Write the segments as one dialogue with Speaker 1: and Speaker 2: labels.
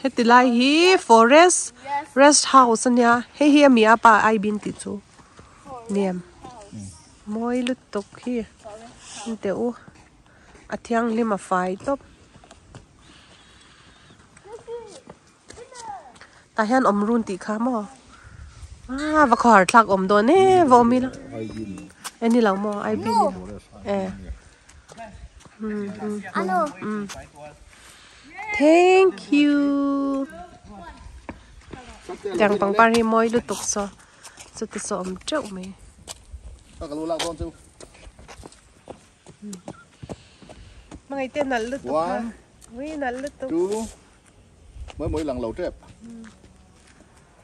Speaker 1: heti lai hi forest rest house ania hi mi apa ai bin ti chu niam moi lut tok hi inte u athiang lima fai top ta hian omrun ti kha mo va khar thlak om do ne vomi la ani lang mo ai bin
Speaker 2: Alo.
Speaker 1: Thank you. Chẳng bằng Paris moi lu tục so tự so om trâu mày. Mà ngày tên là lu tục ha. Vì là lu tục.
Speaker 3: Chú mới lần lẩu trẹp.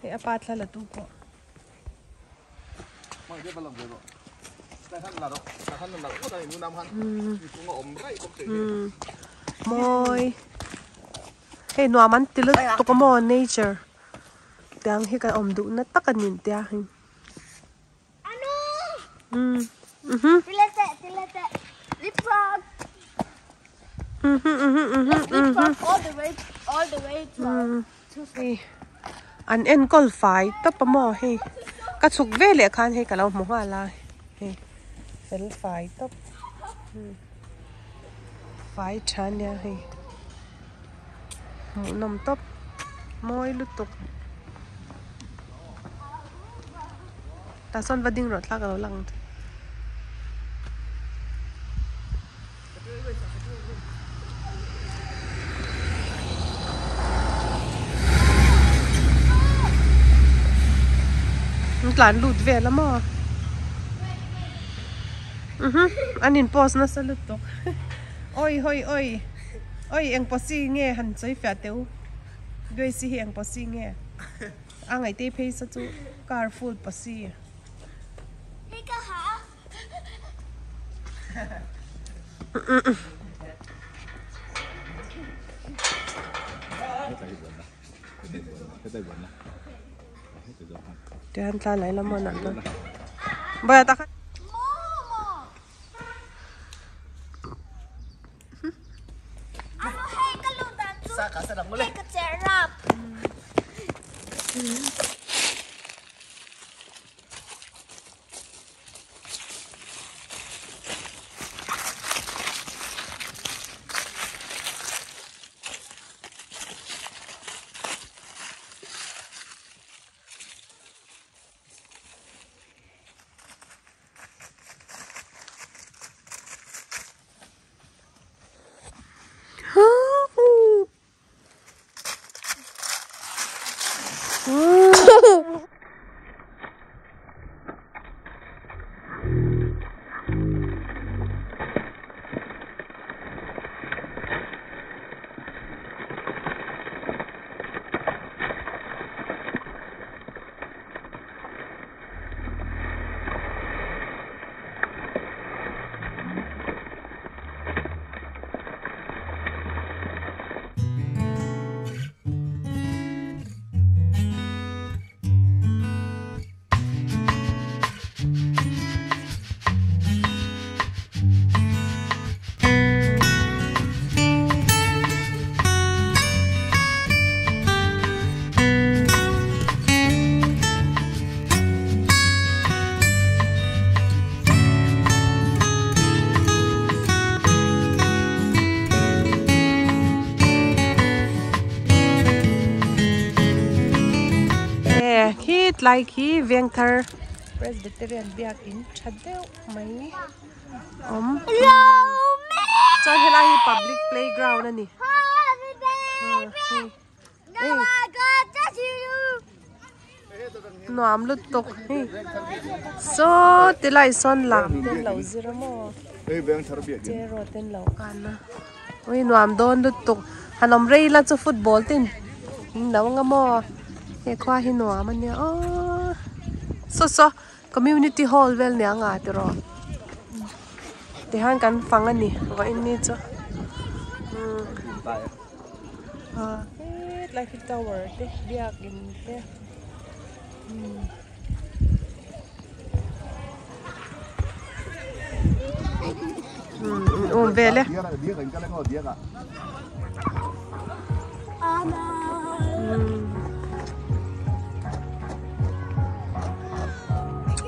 Speaker 1: Thì apart là tu có.
Speaker 3: Mà cái lần rồi.
Speaker 1: Moi hey no man til to ko mo nature tang hi ka om du na takanin tia hin
Speaker 2: Ano tilete leapfrog leapfrog all the way to
Speaker 1: an en kol fai to pa mo he ka chuk ve le khan he ka lo mo ha la he fel fai to fai chan ya he nằm top môi lút tục ta son và đinh rồi ta cả lăng lán lụt về lắm mà anh nhìn post nó sẽ lụt tục ôi ôi em có gì nghe hẳn chơi phá tiêu đôi gì em có gì nghe anh ấy tê phê sao chú careful có gì
Speaker 2: Hi ka hả
Speaker 1: để anh ta lấy lắm mà nặng rồi bây giờ ta
Speaker 2: Sa ka mo le. Ka
Speaker 1: like he Vengthar Presbyterian biak in chadeu mai cho hela hi public playground ani no am lut tok hi so tilai son lam ten lo zira mo
Speaker 3: Vengthar biak
Speaker 1: zero ten lo kan na oi no am don lut tok hanom rei la cho football tin no nga mo he khwa hi no am ania so community hall vel ne anga tro te han kan fang ani wa in ni cho like a tower te biak in te
Speaker 2: Ano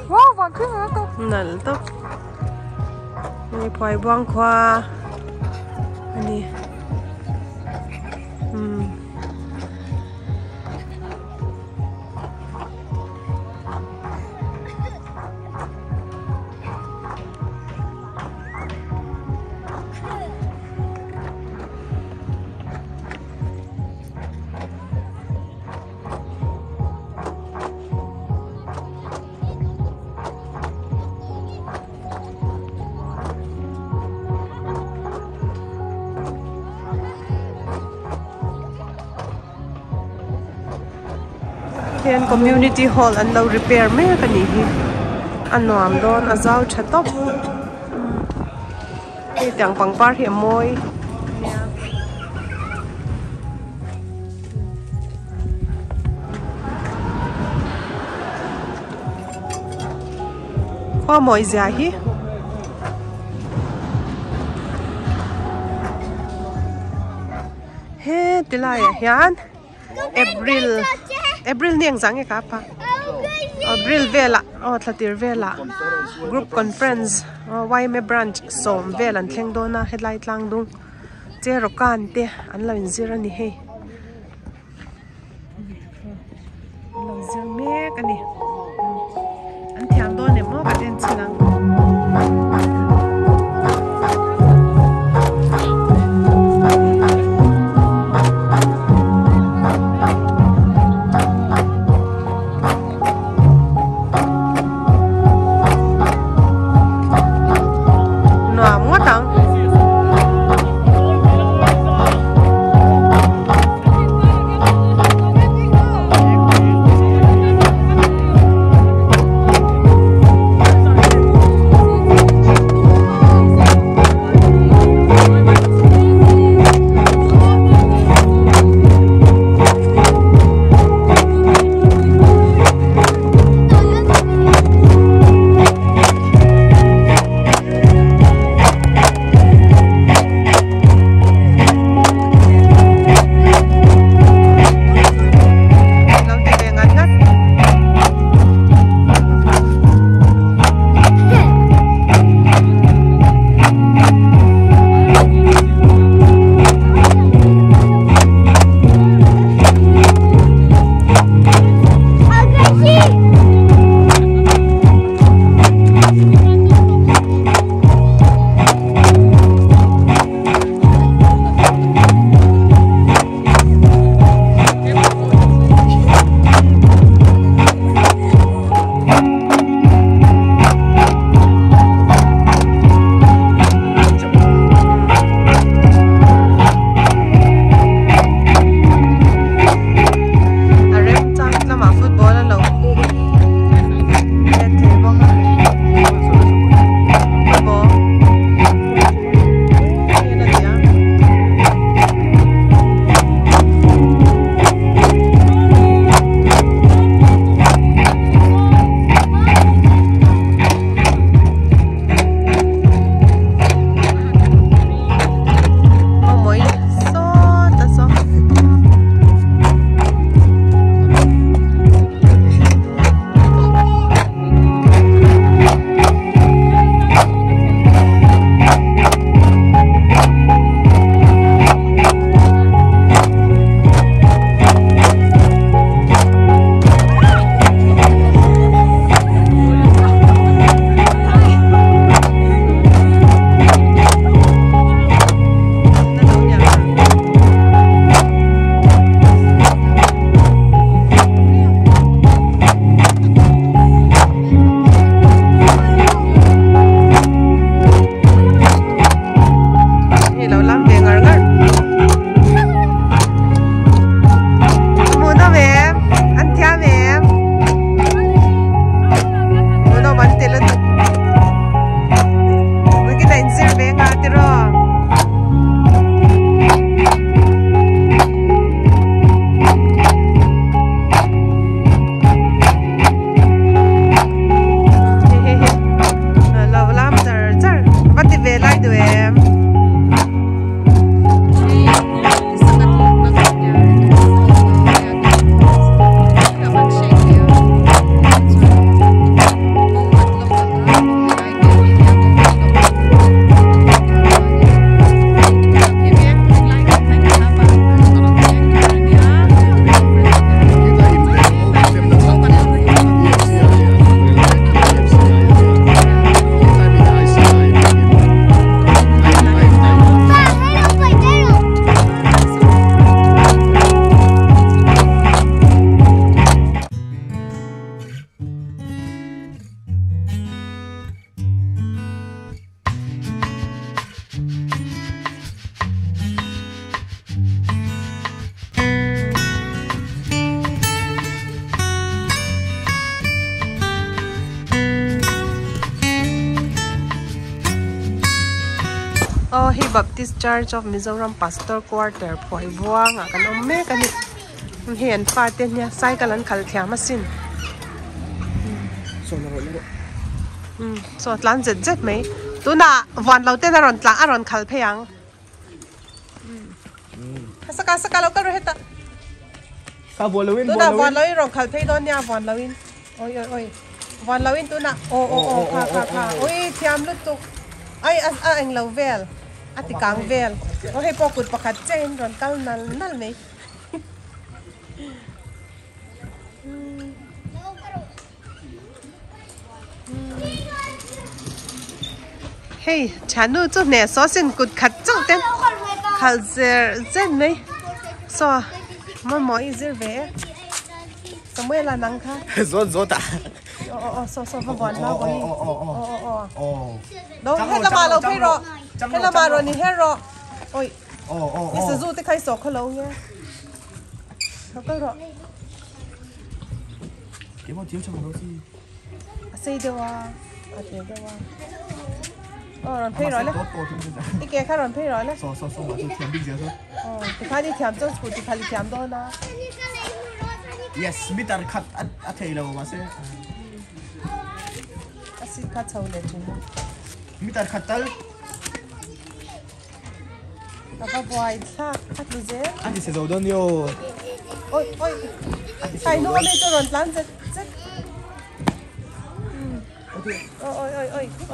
Speaker 1: Wow, vàng cứ hả to. Nal to. Ini Phuaibuang khwa. Ini. Hiện community hall an lo repair me ka ni hi anuam don azau thatop hi tang pangpar hi moi kwa moi zia hi he tilai hian April niang zang ka pa April vela thlatir vela group conference YM branch som velan thleng dona headlight lang dung che rokan te an lo inzir ani he lo zir me ka ni an thiam don ne mo ka den chinang Baptist Church of Mizoram Pastor Quarter Phuaibuang kan omme kan hian fa ten nya sai kalan khal thia masin so tlan zet mai tuna van lo te na ron tla aron khal pheyang saka lo ka ro heta
Speaker 4: ka bolowin
Speaker 1: tuna van lo ron khal phei don nya van lowin oi van lowin tuna o kha oi thiam lut tu ai ang lo vel ati kang vel o he pokut pakhat chen ron kal nal mai hey chanu chu ne so sin kut khat chung ten khal zer zen mai so mo izir ve somewhere la nang kha
Speaker 4: zo ta
Speaker 1: so va bon la boi do he la ma lo phei ro he la ma ro ni he ro oi is zu te khai so khalo nge ka ro
Speaker 4: 给我丢什么东西
Speaker 1: sei de wa ate de wa ron phei ro le ike kha ron phei ro le
Speaker 4: 说我就天兵结束
Speaker 1: ti kha ni thiam chos ku ti khali thiam do na
Speaker 4: yes mi tar khat a thei lo ma se
Speaker 1: asi kha chau le chu
Speaker 4: mi tar khat tal
Speaker 1: aka boy tha khat lu je
Speaker 4: ani se zo don yo
Speaker 1: oi kai no me cho ron plan zet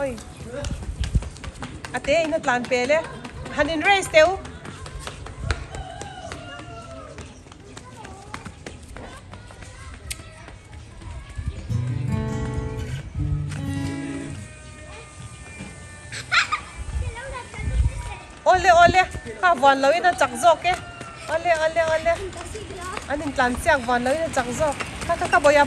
Speaker 1: oi ate ina plan pele hanin race teu ole ka van lo ina chak zok ke ole anin plan siak van lo ina chak zok ka boya